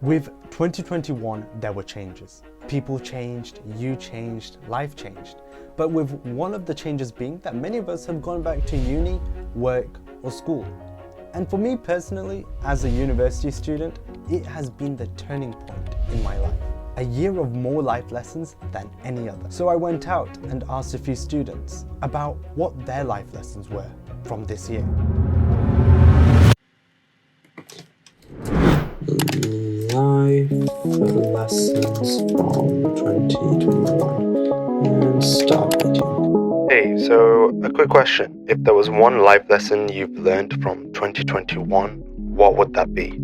With 2021, there were changes. People changed, you changed, life changed. But with one of the changes being that many of us have gone back to uni, work, or school. And for me personally, as a university student, it has been the turning point in my life. A year of more life lessons than any other. So I went out and asked a few students about what their life lessons were from this year. Life lessons from 2021 and start video. Hey, so a quick question. If there was one life lesson you've learned from 2021, what would that be?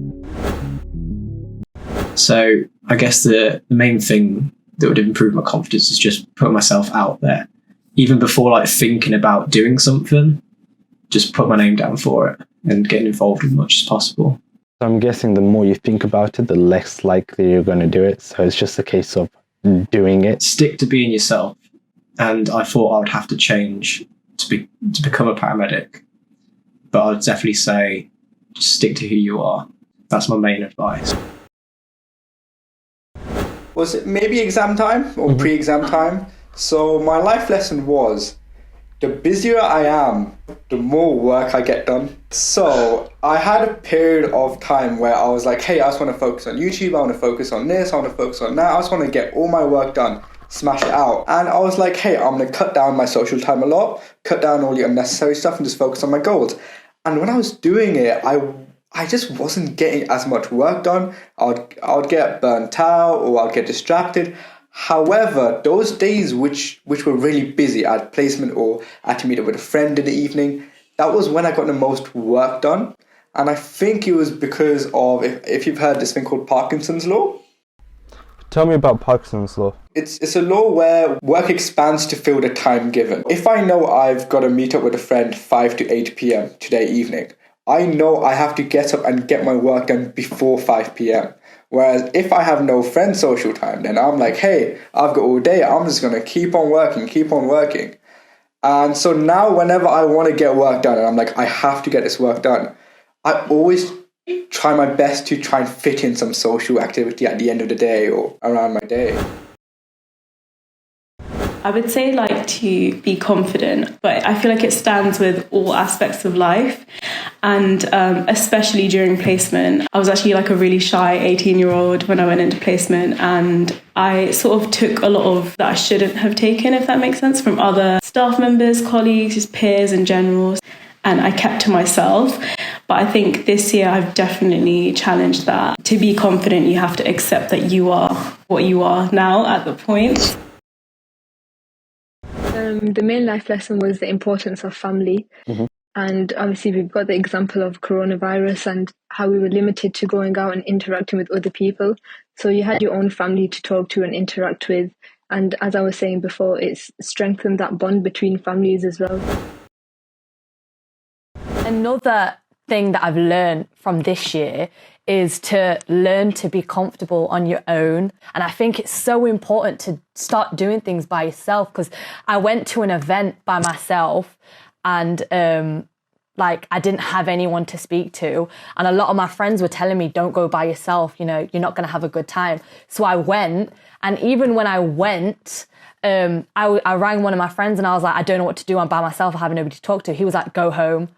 So I guess the main thing that would improve my confidence is just putting myself out there. Even before like thinking about doing something, just put my name down for it and getting involved as much as possible. So I'm guessing the more you think about it, the less likely you're going to do it. So it's just a case of doing it. Stick to being yourself. And I thought I would have to change to become a paramedic. But I'd definitely say just stick to who you are. That's my main advice. Was it maybe exam time or pre-exam time? So my life lesson was, the busier I am, the more work I get done. So I had a period of time where I was like, hey, I just want to focus on YouTube, I want to focus on this, I want to focus on that, I just want to get all my work done, smash it out. And I was like, hey, I'm going to cut down my social time a lot, cut down all the unnecessary stuff and just focus on my goals. And when I was doing it, I just wasn't getting as much work done. I would get burnt out or I'd get distracted. However, those days which were really busy, I had placement or I had to meet up with a friend in the evening, that was when I got the most work done. And I think it was because of, if you've heard this thing called Parkinson's law. Tell me about Parkinson's law. It's a law where work expands to fill the time given. If I know I've got to meet up with a friend 5 to 8 p.m. today evening, I know I have to get up and get my work done before 5 p.m. Whereas if I have no friend social time, then I'm like, hey, I've got all day. I'm just going to keep on working. And so now whenever I want to get work done and I'm like, I have to get this work done, I always try my best to try and fit in some social activity at the end of the day or around my day. I would say to be confident, but I feel like it stands with all aspects of life. And especially during placement, I was actually a really shy 18-year-old when I went into placement, and I sort of took a lot of that I shouldn't have taken, if that makes sense, from other staff members, colleagues, just peers in general. And I kept to myself. But I think this year I've definitely challenged that. To be confident, you have to accept that you are what you are now at the point. The main life lesson was the importance of family. And obviously we've got the example of coronavirus and how we were limited to going out and interacting with other people. So you had your own family to talk to and interact with. And as I was saying before, it's strengthened that bond between families as well. Another thing that I've learned from this year is to learn to be comfortable on your own. And I think it's so important to start doing things by yourself, because I went to an event by myself and I didn't have anyone to speak to. And a lot of my friends were telling me, don't go by yourself, you're not going to have a good time. So I went, and even when I went, I rang one of my friends and I was like, I don't know what to do, I'm by myself, I have nobody to talk to. He was like, go home.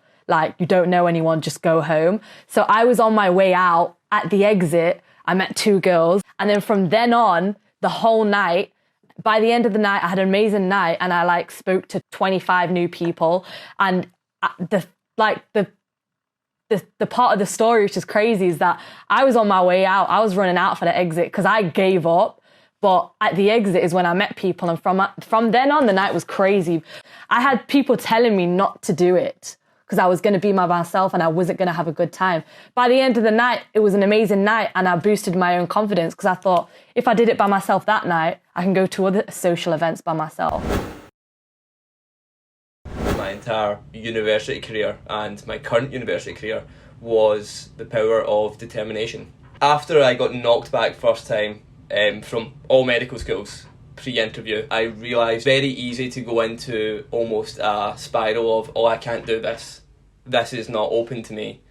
You don't know anyone, just go home. So I was on my way out. At the exit, I met two girls. And then from then on, the whole night, by the end of the night, I had an amazing night, and I spoke to 25 new people. And the part of the story which is crazy is that I was on my way out. I was running out for the exit because I gave up. But at the exit is when I met people. And from then on, the night was crazy. I had people telling me not to do it, because I was going to be myself and I wasn't going to have a good time. By the end of the night, it was an amazing night, and I boosted my own confidence because I thought, if I did it by myself that night, I can go to other social events by myself. My entire university career and my current university career was the power of determination. After I got knocked back first time from all medical schools, pre-interview, I realised very easy to go into almost a spiral of, oh, I can't do this. This is not open to me.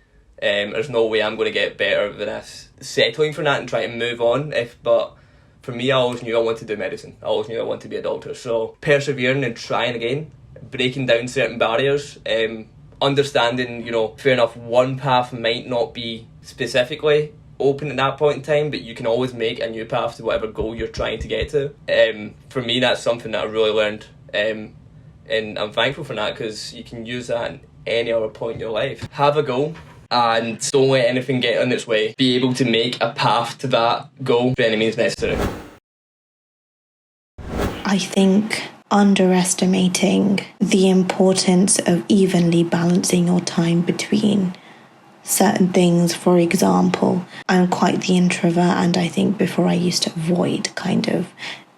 There's no way I'm going to get better than this. Settling for that and trying to move on. But for me, I always knew I wanted to do medicine. I always knew I wanted to be a doctor. So persevering and trying again, breaking down certain barriers, understanding, fair enough, one path might not be specifically open at that point in time, but you can always make a new path to whatever goal you're trying to get to. For me, that's something that I really learned, and I'm thankful for that, because you can use that in any other point in your life. Have a goal and don't let anything get in its way. Be able to make a path to that goal by any means necessary. I think underestimating the importance of evenly balancing your time between certain things. For example, I'm quite the introvert, and I think before I used to avoid kind of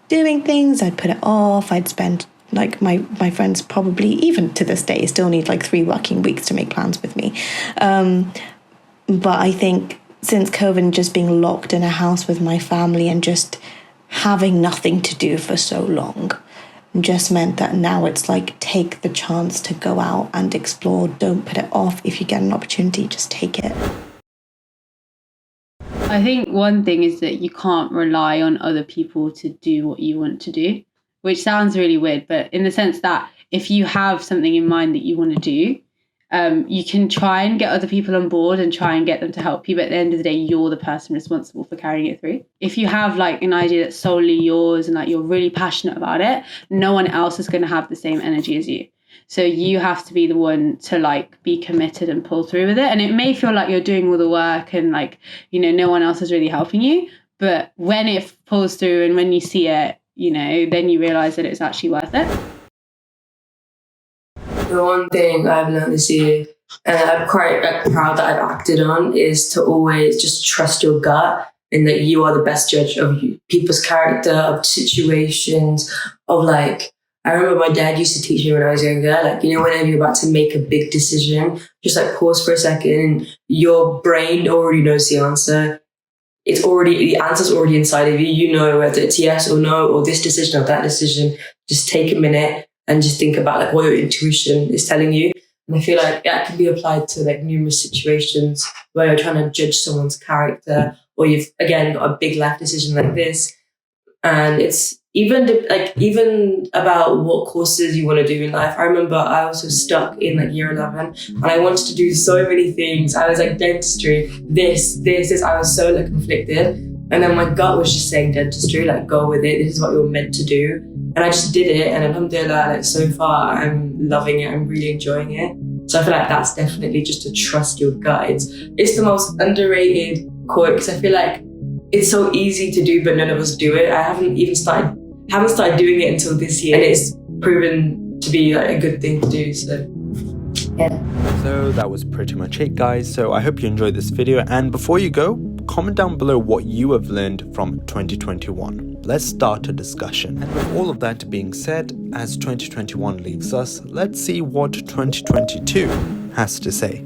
doing things. I'd put it off. I'd spend, like, my friends probably, even to this day, still need like 3 working weeks to make plans with me. But I think since COVID, just being locked in a house with my family and just having nothing to do for so long just meant that now it's like, take the chance to go out and explore. Don't put it off. If you get an opportunity, just take it. I think one thing is that you can't rely on other people to do what you want to do, which sounds really weird, but in the sense that if you have something in mind that you want to do, you can try and get other people on board and try and get them to help you, but at the end of the day, you're the person responsible for carrying it through. If you have like an idea that's solely yours and like you're really passionate about it, no one else is going to have the same energy as you. So you have to be the one to like be committed and pull through with it. And it may feel like you're doing all the work and like, no one else is really helping you. But when it pulls through and when you see it, then you realize that it's actually worth it. The one thing I've learned this year, and I'm quite proud that I've acted on, is to always just trust your gut, and that you are the best judge of people's character, of situations, of like, I remember my dad used to teach me when I was younger, like, whenever you're about to make a big decision, just like pause for a second, and your brain already knows the answer. The answer's already inside of you. You know whether it's yes or no, or this decision or that decision. Just take a minute and just think about like what your intuition is telling you. And I feel like that can be applied to like numerous situations where you're trying to judge someone's character, or you've again got a big life decision like this. And it's even about what courses you want to do in life. I remember I was so stuck in like year 11 and I wanted to do so many things. I was like dentistry, this. I was so like conflicted. And then my gut was just saying dentistry, like go with it. This is what you're meant to do. And I just did it. And alhamdulillah, like so far, I'm loving it. I'm really enjoying it. So I feel like that's definitely just to trust your gut. It's the most underrated quote, because I feel like it's so easy to do, but none of us do it. I haven't started doing it until this year, and it's proven to be like a good thing to do. So yeah. So that was pretty much it, guys. So I hope you enjoyed this video, and before you go, comment down below what you have learned from 2021. Let's start a discussion. And with all of that being said, as 2021 leaves us, let's see what 2022 has to say.